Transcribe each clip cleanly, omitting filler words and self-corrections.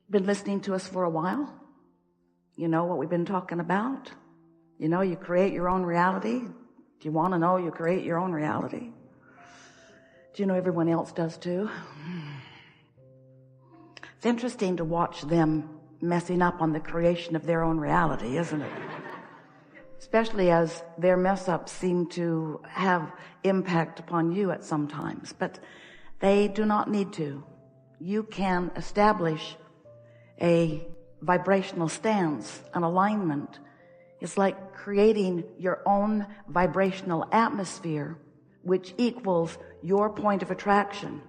been listening to us for a while, you know what we've been talking about. You know, you create your own reality. Do you want to know you create your own reality? Do you know everyone else does too? It's interesting to watch them messing up on the creation of their own reality, isn't it? Especially as their mess-ups seem to have impact upon you at some times. But they do not need to. You can establish a vibrational stance, an alignment. It's like creating your own vibrational atmosphere, which equals your point of attraction.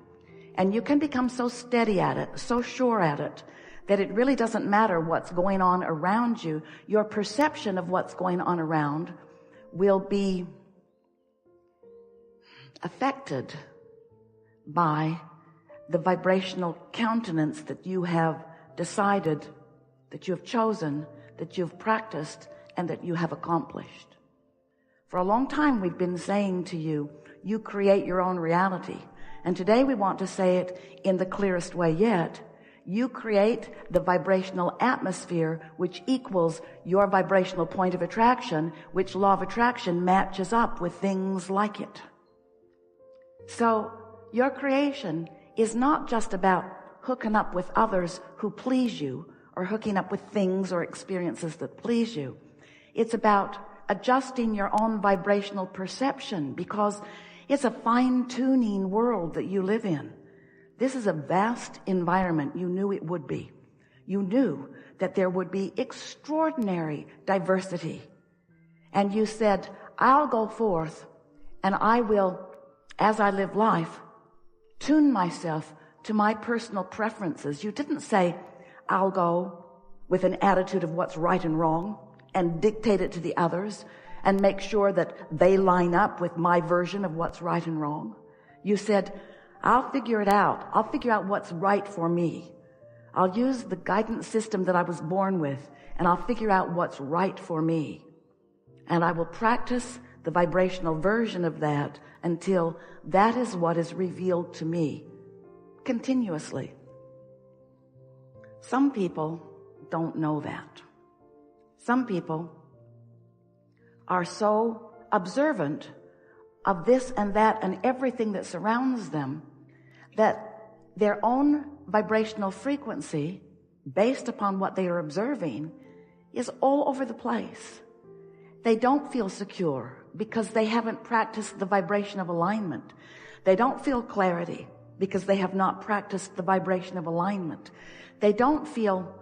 And you can become so steady at it, so sure at it, that it really doesn't matter what's going on around you. Your perception of what's going on around will be affected by the vibrational countenance that you have decided, that you have chosen, that you've practiced, and that you have accomplished. For a long time we've been saying to you, you create your own reality. And today we want to say it in the clearest way yet. You create the vibrational atmosphere which equals your vibrational point of attraction, which law of attraction matches up with things like it. So your creation is not just about hooking up with others who please you or hooking up with things or experiences that please you. It's about adjusting your own vibrational perception, because it's a fine-tuning world that you live in. This is a vast environment. You knew it would be. You knew that there would be extraordinary diversity. And you said, I'll go forth and I will, as I live life, tune myself to my personal preferences. You didn't say, I'll go with an attitude of what's right and wrong and dictate it to the others and make sure that they line up with my version of what's right and wrong. You said, I'll figure it out. I'll figure out what's right for me. I'll use the guidance system that I was born with, and I'll figure out what's right for me. And I will practice the vibrational version of that until that is what is revealed to me continuously. Some people don't know that. Some people are so observant of this and that and everything that surrounds them that their own vibrational frequency, based upon what they are observing, is all over the place. They don't feel secure because they haven't practiced the vibration of alignment. They don't feel clarity because they have not practiced the vibration of alignment. They don't feel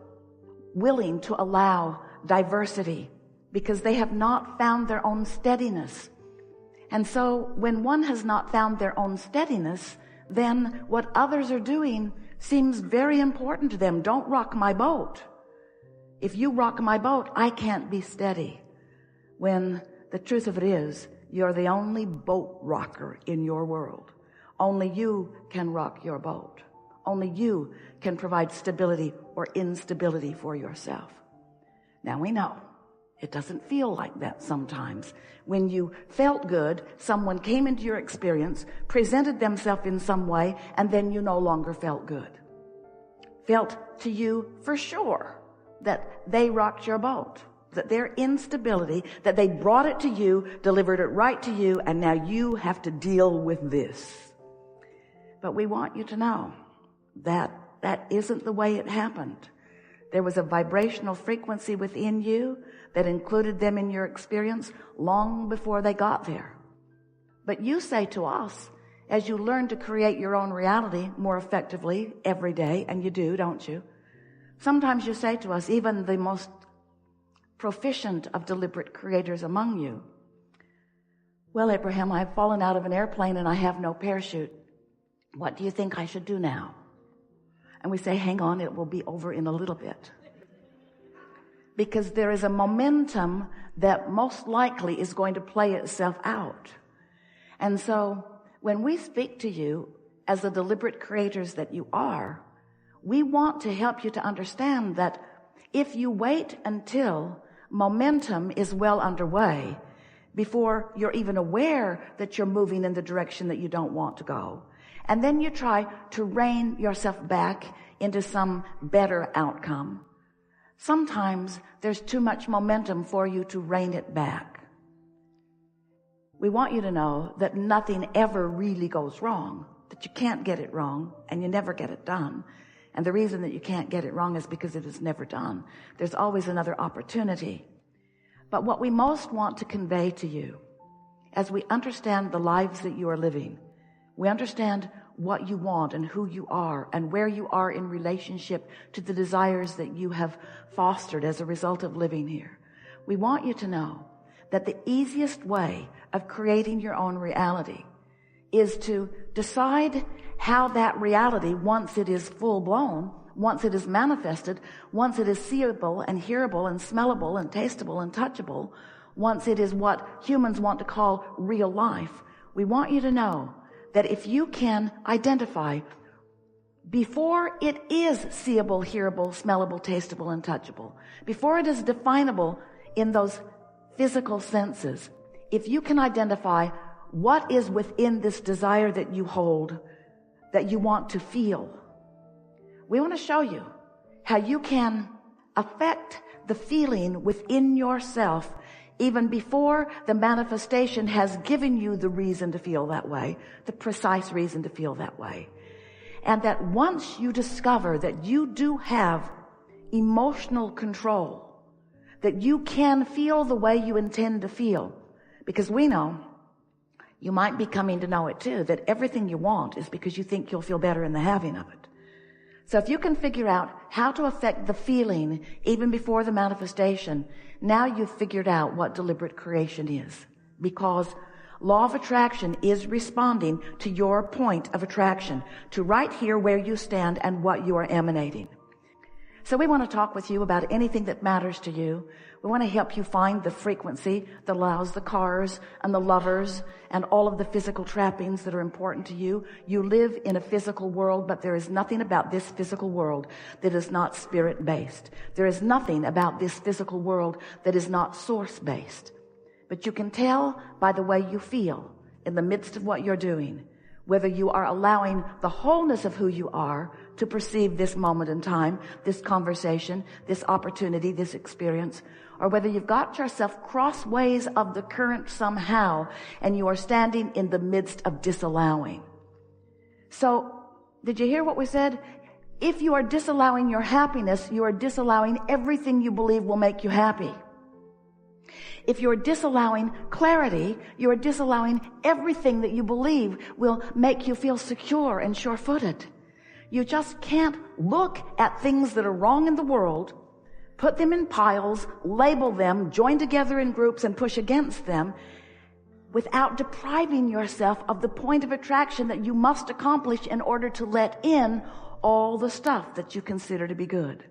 willing to allow diversity because they have not found their own steadiness. And so when one has not found their own steadiness, then what others are doing seems very important to them. Don't rock my boat. If you rock my boat, I can't be steady. When the truth of it is, you're the only boat rocker in your world. Only you can rock your boat. Only you can provide stability or instability for yourself. Now we know it doesn't feel like that sometimes. When you felt good, someone came into your experience, presented themselves in some way, and then you no longer felt good. Felt to you for sure that they rocked your boat, that their instability, that they brought it to you, delivered it right to you, and now you have to deal with this. But we want you to know that that isn't the way it happened. There was a vibrational frequency within you that included them in your experience long before they got there. But you say to us, as you learn to create your own reality more effectively every day, and you do, don't you? Sometimes you say to us, even the most proficient of deliberate creators among you, well, Abraham, I've fallen out of an airplane and I have no parachute. What do you think I should do now? And we say, hang on, it will be over in a little bit. Because there is a momentum that most likely is going to play itself out. And so when we speak to you as the deliberate creators that you are, we want to help you to understand that if you wait until momentum is well underway before you're even aware that you're moving in the direction that you don't want to go, and then you try to rein yourself back into some better outcome. Sometimes there's too much momentum for you to rein it back. We want you to know that nothing ever really goes wrong, that you can't get it wrong and you never get it done. And the reason that you can't get it wrong is because it is never done. There's always another opportunity. But what we most want to convey to you, as we understand the lives that you are living, we understand what you want and who you are and where you are in relationship to the desires that you have fostered as a result of living here. We want you to know that the easiest way of creating your own reality is to decide how that reality, once it is full blown, once it is manifested, once it is seeable and hearable and smellable and tasteable and touchable, once it is what humans want to call real life, we want you to know that if you can identify before it is seeable, hearable, smellable, tasteable, and touchable, before it is definable in those physical senses, if you can identify what is within this desire that you hold, that you want to feel, we want to show you how you can affect the feeling within yourself even before the manifestation has given you the reason to feel that way, the precise reason to feel that way. And that once you discover that you do have emotional control, that you can feel the way you intend to feel, because we know, you might be coming to know it too, that everything you want is because you think you'll feel better in the having of it. So if you can figure out how to affect the feeling even before the manifestation, now you've figured out what deliberate creation is. Because law of attraction is responding to your point of attraction, to right here where you stand and what you are emanating. So we want to talk with you about anything that matters to you. We want to help you find the frequency that allows the cars and the lovers and all of the physical trappings that are important to you. You live in a physical world, but there is nothing about this physical world that is not spirit-based. There is nothing about this physical world that is not source-based. But you can tell by the way you feel in the midst of what you're doing, whether you are allowing the wholeness of who you are to perceive this moment in time, this conversation, this opportunity, this experience, or whether you've got yourself crossways of the current somehow and you are standing in the midst of disallowing. So, did you hear what we said? If you are disallowing your happiness, you are disallowing everything you believe will make you happy. If you're disallowing clarity, you're disallowing everything that you believe will make you feel secure and sure-footed. You just can't look at things that are wrong in the world, put them in piles, label them, join together in groups and push against them without depriving yourself of the point of attraction that you must accomplish in order to let in all the stuff that you consider to be good.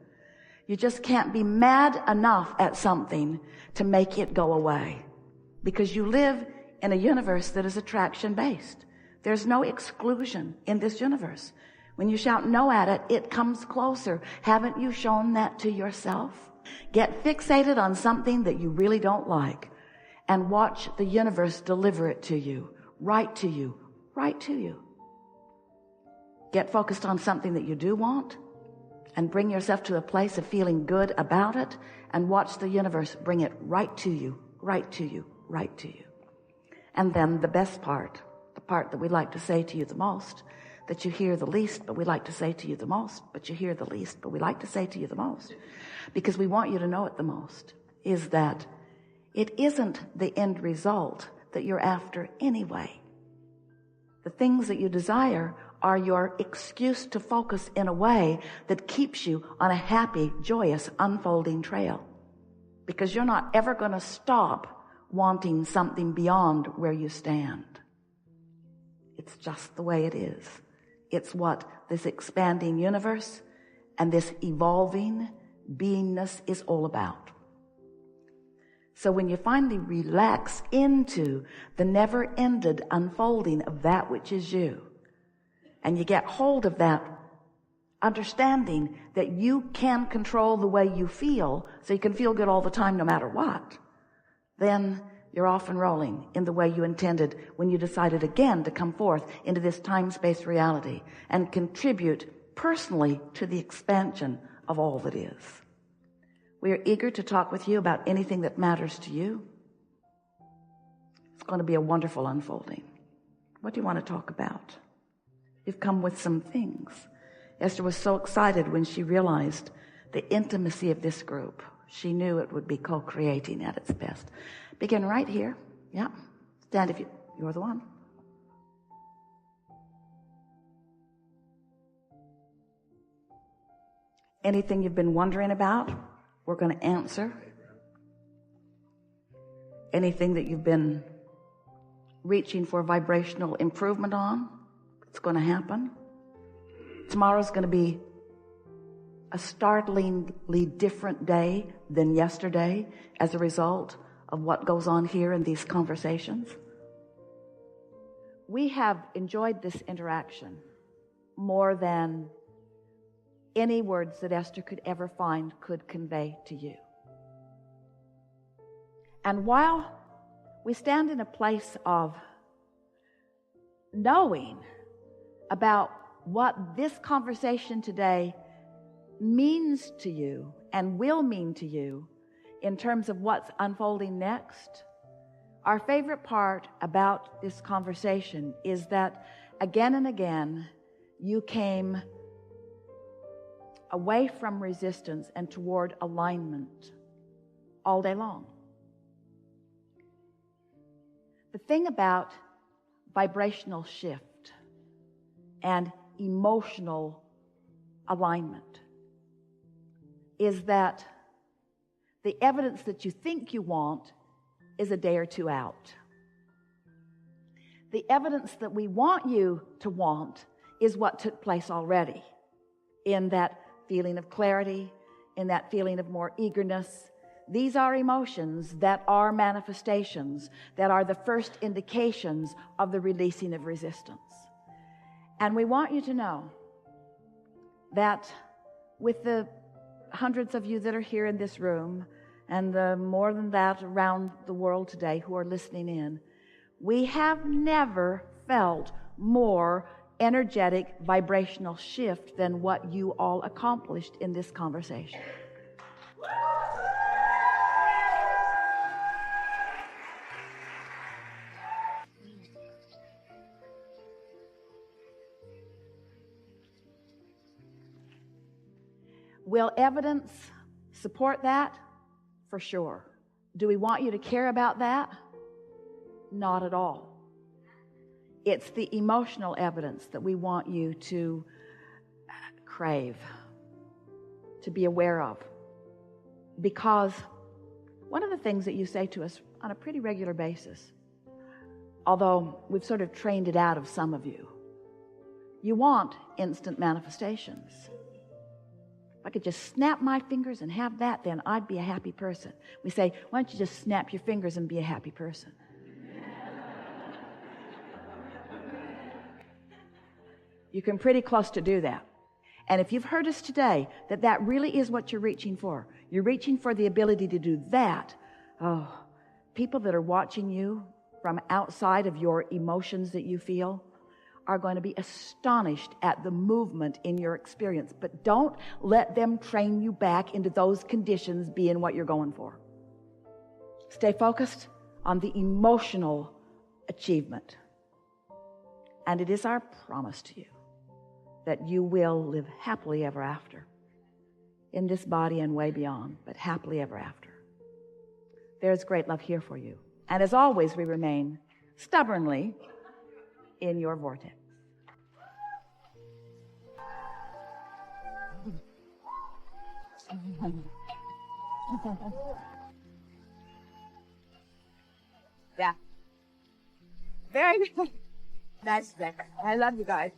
You just can't be mad enough at something to make it go away, because you live in a universe that is attraction-based. There's no exclusion in this universe. When you shout no at it, it comes closer. Haven't you shown that to yourself? Get fixated on something that you really don't like and watch the universe deliver it to you, right to you, right to you. Get focused on something that you do want and bring yourself to a place of feeling good about it, and watch the universe bring it right to you, right to you, right to you. And then the best part, the part that we like to say to you the most, that you hear the least, but we like to say to you the most, but you hear the least, but we like to say to you the most, because we want you to know it the most, is that it isn't the end result that you're after anyway. The things that you desire are your excuse to focus in a way that keeps you on a happy, joyous, unfolding trail. Because you're not ever going to stop wanting something beyond where you stand. It's just the way it is. It's what this expanding universe and this evolving beingness is all about. So when you finally relax into the never-ended unfolding of that which is you, and you get hold of that understanding that you can control the way you feel, so you can feel good all the time no matter what, then you're off and rolling in the way you intended when you decided again to come forth into this time-space reality and contribute personally to the expansion of all that is. We are eager to talk with you about anything that matters to you. It's going to be a wonderful unfolding. What do you want to talk about? You've come with some things. Esther was so excited when she realized the intimacy of this group. She knew it would be co-creating at its best. Begin right here. Yeah. Stand if you're the one. Anything you've been wondering about, we're going to answer. Anything that you've been reaching for vibrational improvement on, it's going to happen. Tomorrow's going to be a startlingly different day than yesterday as a result of what goes on here in these conversations. We have enjoyed this interaction more than any words that Esther could ever find could convey to you. And while we stand in a place of knowing about what this conversation today means to you and will mean to you in terms of what's unfolding next, our favorite part about this conversation is that again and again you came away from resistance and toward alignment all day long. The thing about vibrational shift and emotional alignment is that the evidence that you think you want is a day or two out. The evidence that we want you to want is what took place already, in that feeling of clarity, in that feeling of more eagerness. These are emotions that are manifestations, that are the first indications of the releasing of resistance. And we want you to know that with the hundreds of you that are here in this room, and the more than that around the world today who are listening in, we have never felt more energetic vibrational shift than what you all accomplished in this conversation. Will evidence support that? For sure. Do we want you to care about that? Not at all. It's the emotional evidence that we want you to crave, to be aware of. Because one of the things that you say to us on a pretty regular basis, although we've sort of trained it out of some of you, you want instant manifestations. If I could just snap my fingers and have that, then I'd be a happy person. We say, why don't you just snap your fingers and be a happy person? You can pretty close to do that. And if you've heard us today, that really is what you're reaching for. You're reaching for the ability to do that. Oh, people that are watching you from outside of your emotions that you feel are going to be astonished at the movement in your experience. But don't let them train you back into those conditions being what you're going for. Stay focused on the emotional achievement. And it is our promise to you that you will live happily ever after in this body and way beyond, but happily ever after. There's great love here for you. And as always, we remain stubbornly in your vortex. Yeah. Very good. Nice. I love you guys.